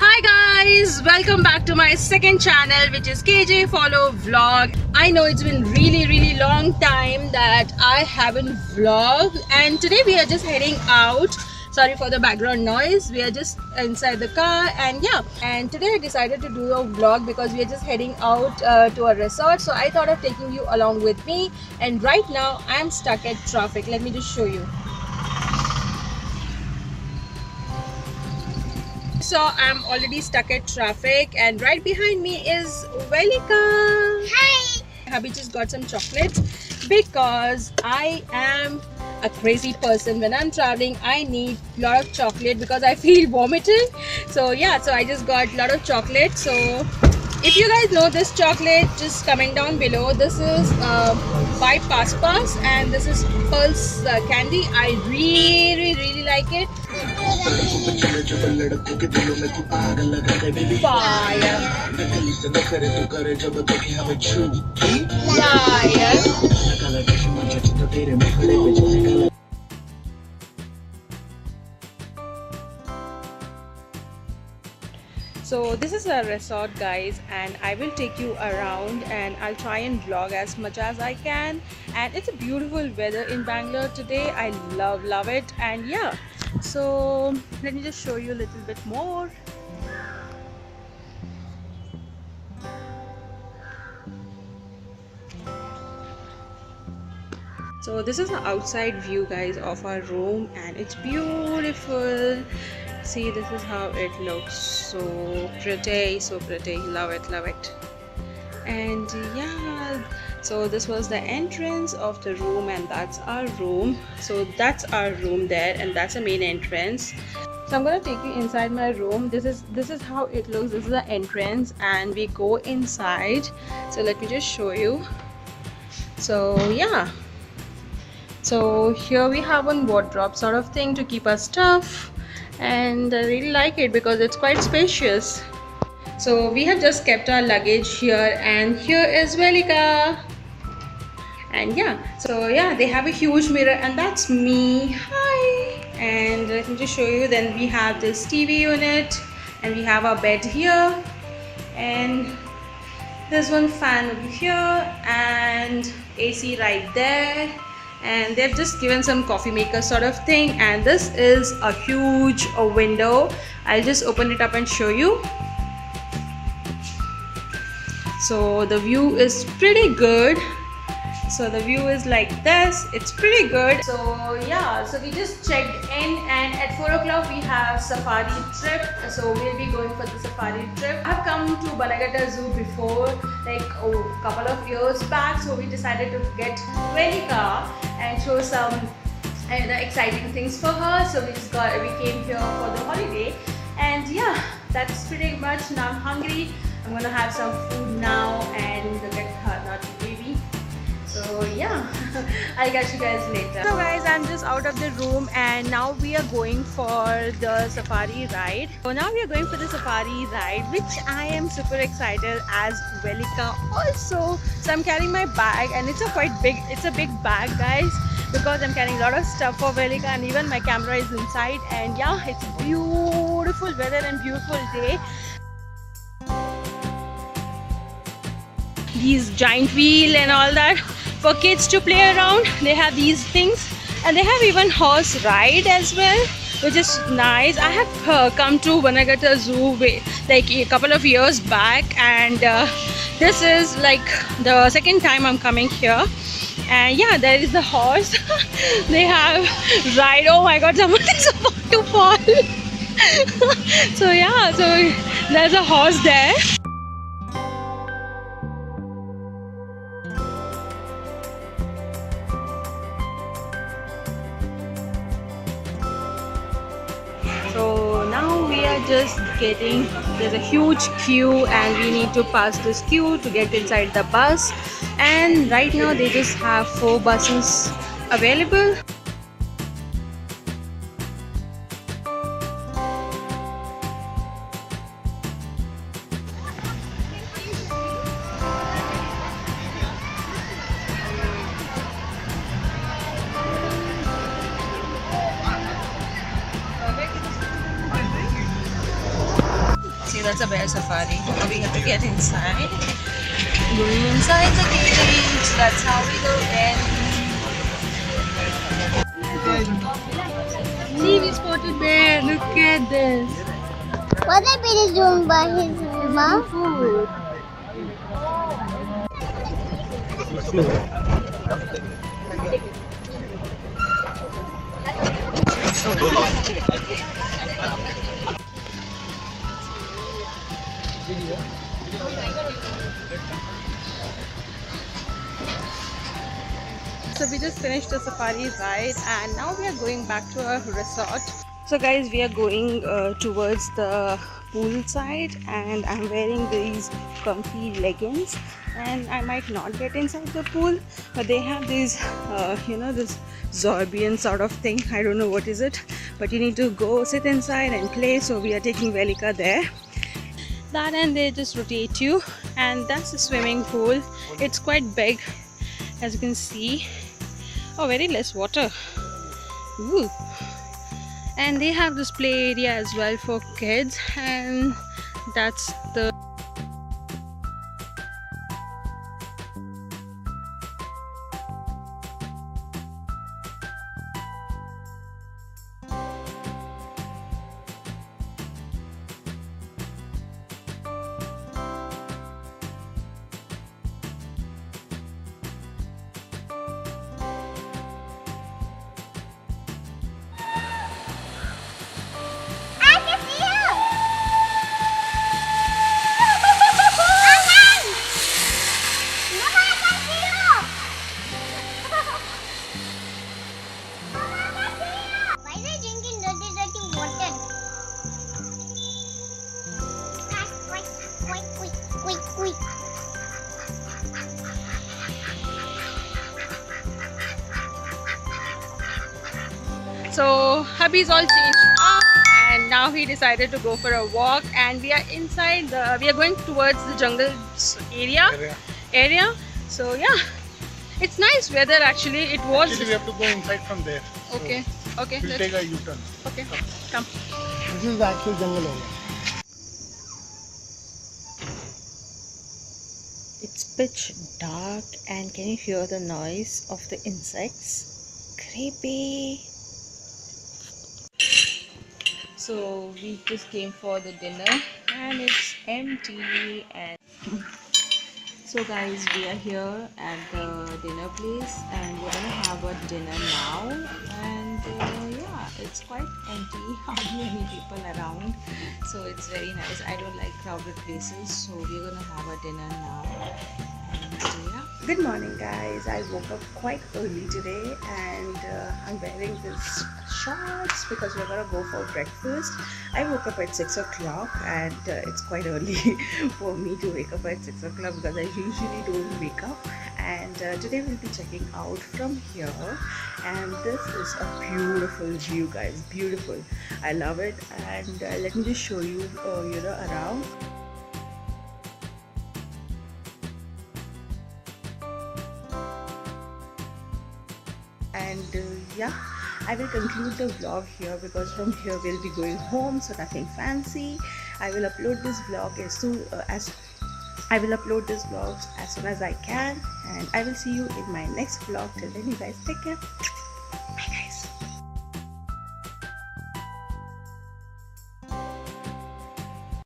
Hi guys, welcome back to my second channel, which is KJ Follow Vlog. I know it's been really long time that I haven't vlogged, and today we are just heading out. Sorry for the background noise. We are just inside the car, and today I decided to do a vlog because we are just heading out to a resort. So I thought of taking you along with me, and right now I'm stuck at traffic. Let me just show you. So I'm already stuck at traffic, and right behind me is Velika. Hi! Hubby just got some chocolate because I am a crazy person. When I'm traveling, I need a lot of chocolate because I feel vomiting. So so I just got a lot of chocolate. So if you guys know this chocolate, just comment down below. This is by Paspas, and this is Pulse candy. I really like it. Fire. So this is a resort, guys, and I will take you around and I'll try and vlog as much as I can. And it's a beautiful weather in Bangalore today. I love it. And so let me just show you a little bit more. So this is the outside view, guys, of our room, and it's beautiful. See, this is how it looks. So pretty, love it. And so this was the entrance of the room, and that's our room. So that's our room there, and that's the main entrance. So I'm gonna take you inside my room. This is how it looks. This is the entrance, and we go inside. So let me just show you. So here we have one wardrobe sort of thing to keep our stuff, and I really like it because it's quite spacious. So we have just kept our luggage here, and here is Velika. And they have a huge mirror, and that's me. Hi. And let me just show you. Then we have this TV unit, and we have our bed here, and there's one fan over here, and AC right there. And they've just given some coffee maker sort of thing, and this is a huge window. I'll just open it up and show you. So the view is pretty good. So the view is like this. It's pretty good. So so we just checked in, and at 4 o'clock we have safari trip. So we'll be going for the safari trip. I've come to Bannerghatta Zoo before, like a couple of years back. So we decided to get Velika and show some exciting things for her. So we came here for the holiday, and that's pretty much. Now I'm hungry. I'm gonna have some food now and get her naughty baby. So I'll catch you guys later. So guys, I'm just out of the room, and now we are going for the safari ride. So now we are going for the safari ride, which I am super excited as Velika also. So I'm carrying my bag, and it's a big bag, guys, because I'm carrying a lot of stuff for Velika, and even my camera is inside. And it's beautiful weather and beautiful day. These giant wheel and all that for kids to play around. They have these things, and they have even horse ride as well, which is nice. I have come to Bannerghatta Zoo like a couple of years back, and this is like the second time I'm coming here. And there is the horse. They have ride. Oh my god, someone is about to fall. So there's a horse there. So now we are just there's a huge queue, and we need to pass this queue to get inside the bus. And right now they just have 4 buses available. Okay, that's a bear safari. Now we have to get inside. Going inside the cage. That's how we go in. See, we spotted bear. Look at this. What the bear is doing by his mouth? Food. So we just finished the safari ride and now we are going back to our resort. So guys, we are going towards the pool side and I'm wearing these comfy leggings and I might not get inside the pool, but they have these this Zorbian sort of thing. I don't know what is it, but you need to go sit inside and play. So we are taking Velika there. That and they just rotate you, and that's the swimming pool. It's quite big, as you can see. Oh, very less water. Ooh. And they have this play area as well for kids, and that's the So hubby's all changed up and now he decided to go for a walk, and we are inside we are going towards the jungle area. So yeah, it's nice weather actually. It was actually we have to go inside from there. Okay. So Okay, we'll take a U-turn. Okay, come. This is the actual jungle area. It's pitch dark and can you hear the noise of the insects? Creepy. So we just came for the dinner and it's empty. And so guys, we are here at the dinner place and we're gonna have a dinner now, and yeah, it's quite empty, hardly any people around, so it's very nice. I don't like crowded places, so we're gonna have a dinner now. And yeah. Good morning guys, I woke up quite early today and I'm wearing this shorts because we're gonna go for breakfast. I woke up at 6 o'clock and it's quite early for me to wake up at 6 o'clock because I usually don't wake up. And today we'll be checking out from here, and this is a beautiful view guys, beautiful. I love it. And let me just show you around. And yeah, I will conclude the vlog here because from here we'll be going home, so nothing fancy. I will upload this vlog as soon as I can, and I will see you in my next vlog. Till then, you guys take care.